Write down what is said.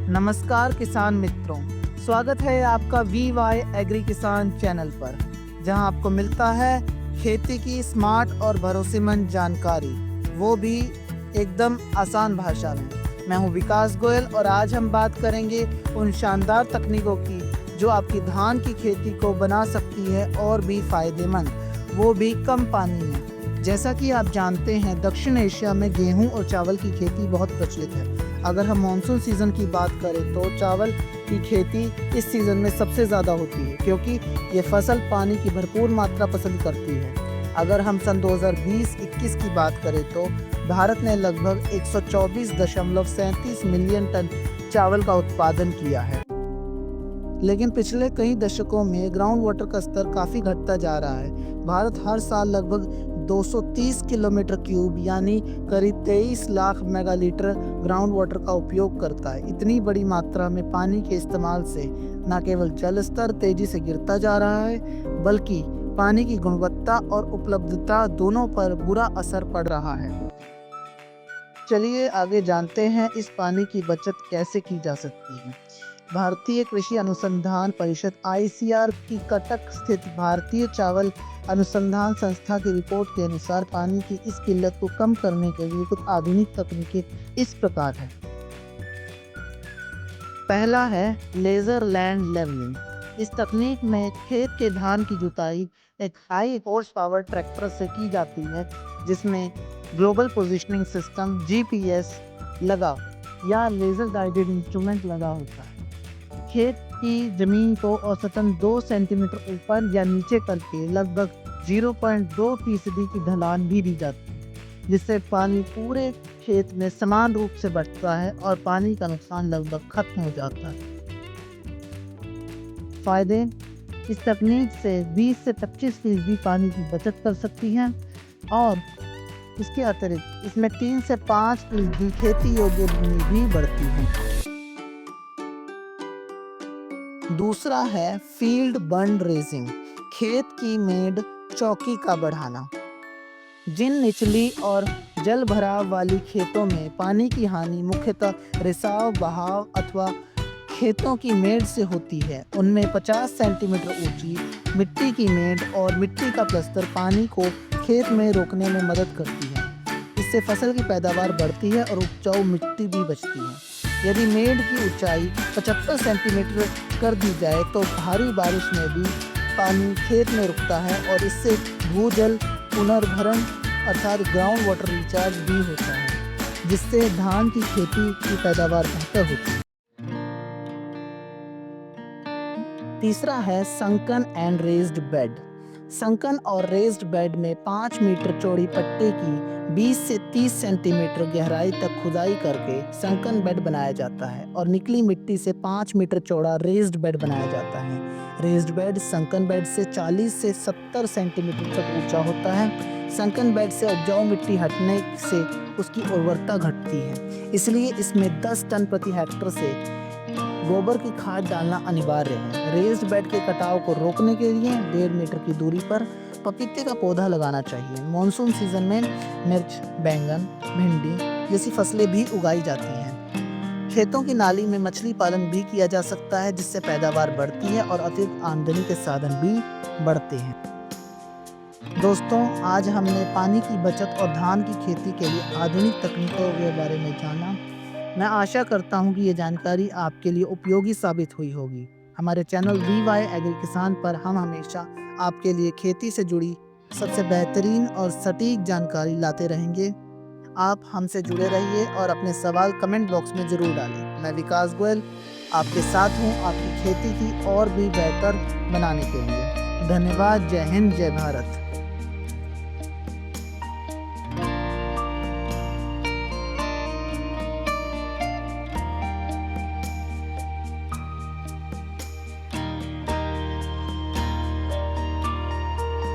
नमस्कार किसान मित्रों, स्वागत है आपका VY एग्री किसान चैनल पर, जहां आपको मिलता है खेती की स्मार्ट और भरोसेमंद जानकारी, वो भी एकदम आसान भाषा में। मैं हूं विकास गोयल और आज हम बात करेंगे उन शानदार तकनीकों की जो आपकी धान की खेती को बना सकती है और भी फायदेमंद, वो भी कम पानी में। जैसा कि आप जानते हैं, दक्षिण एशिया में गेहूं और चावल की खेती बहुत प्रचलित है। अगर हम मानसून सीज़न की बात करें तो चावल की खेती इस सीज़न में सबसे ज़्यादा होती है, क्योंकि ये फसल पानी की भरपूर मात्रा पसंद करती है। अगर हम सन 2020-21 की बात करें तो भारत ने लगभग 124.37 मिलियन टन चावल का उत्पादन किया है। लेकिन पिछले कई दशकों में ग्राउंड वाटर का स्तर काफ़ी घटता जा रहा है। भारत हर साल लगभग 230 किलोमीटर क्यूब यानी करीब 23 लाख मेगालीटर ग्राउंड वाटर का उपयोग करता है। इतनी बड़ी मात्रा में पानी के इस्तेमाल से न केवल जल स्तर तेजी से गिरता जा रहा है, बल्कि पानी की गुणवत्ता और उपलब्धता दोनों पर बुरा असर पड़ रहा है। चलिए आगे जानते हैं इस पानी की बचत कैसे की जा सकती है। भारतीय कृषि अनुसंधान परिषद ICAR की कटक स्थित भारतीय चावल अनुसंधान संस्था की रिपोर्ट के अनुसार पानी की इस किल्लत को कम करने के लिए कुछ आधुनिक तकनीकें इस प्रकार हैं। पहला है लेजर लैंड लेवलिंग। इस तकनीक में खेत के धान की जुताई एक हाई हॉर्स पावर ट्रैक्टर से की जाती है, जिसमें ग्लोबल पोजिशनिंग सिस्टम GPS लगा या लेजर गाइडेड इंस्ट्रूमेंट लगा होता है। खेत की जमीन को औसतन 2 सेंटीमीटर ऊपर या नीचे करके लगभग 0.2% की ढलान भी दी जाती है, जिससे पानी पूरे खेत में समान रूप से बंटता है और पानी का नुकसान लगभग खत्म हो जाता है। फायदे: इस तकनीक से 20 से 25% पानी की बचत कर सकती है और इसके अतिरिक्त इसमें 3 से 5% खेती योग्य भूमि भी बढ़ती है। दूसरा है फील्ड बंड रेजिंग, खेत की मेड़ चौकी का बढ़ाना। जिन निचली और जल भराव वाली खेतों में पानी की हानि मुख्यतः रिसाव, बहाव अथवा खेतों की मेड़ से होती है, उनमें 50 सेंटीमीटर ऊंची मिट्टी की मेड़ और मिट्टी का प्लास्टर पानी को खेत में रोकने में मदद करती है। इससे फसल की पैदावार बढ़ती है और उपजाऊ मिट्टी भी बचती है। यदि मेड़ की ऊंचाई 75 सेंटीमीटर कर दी जाए तो भारी बारिश में भी पानी खेत में रुकता है और इससे भूजल पुनर्भरण अर्थात ग्राउंड वाटर रिचार्ज भी होता है, जिससे धान की खेती की पैदावार बेहतर होती है। तीसरा है sunken and raised bed. Sunken और रेज्ड बेड में 5 मीटर चौड़ी पट्टे की 20 से 30 सेंटीमीटर गहराई तक खुदाई करके संकन बेड बनाया जाता है और निकली मिट्टी से 5 मीटर चौड़ा रेज्ड बेड बनाया जाता है। रेज्ड बेड संकन बेड से 40 से 70 सेंटीमीटर तक ऊंचा होता है। संकन बेड से उपजाऊ मिट्टी हटने से उसकी उर्वरता घटती है, इसलिए इसमें 10 टन प्रति हेक्टेयर से गोबर की खाद डालना अनिवार्य है। रेज्ड बेड के कटाव को रोकने के लिए 1.5 मीटर की दूरी पर पपीते का पौधा लगाना चाहिए। मॉनसून सीजन में मिर्च, बैंगन, भिंडी जैसी फसलें भी उगाई जाती हैं। खेतों की नाली में मछली पालन भी किया जा सकता है, जिससे पैदावार बढ़ती है और अतिरिक्त आमदनी के साधन भी बढ़ते हैं। दोस्तों, आज हमने पानी की बचत और धान की खेती के लिए आधुनिक तकनीकों के बारे में जाना। मैं आशा करता हूं कि ये जानकारी आपके लिए उपयोगी साबित हुई होगी। हमारे चैनल VY एग्री किसान पर हम हमेशा आपके लिए खेती से जुड़ी सबसे बेहतरीन और सटीक जानकारी लाते रहेंगे। आप हमसे जुड़े रहिए और अपने सवाल कमेंट बॉक्स में ज़रूर डालें। मैं विकास गोयल आपके साथ हूँ आपकी खेती की और भी बेहतर बनाने के लिए। धन्यवाद। जय हिंद, जय भारत।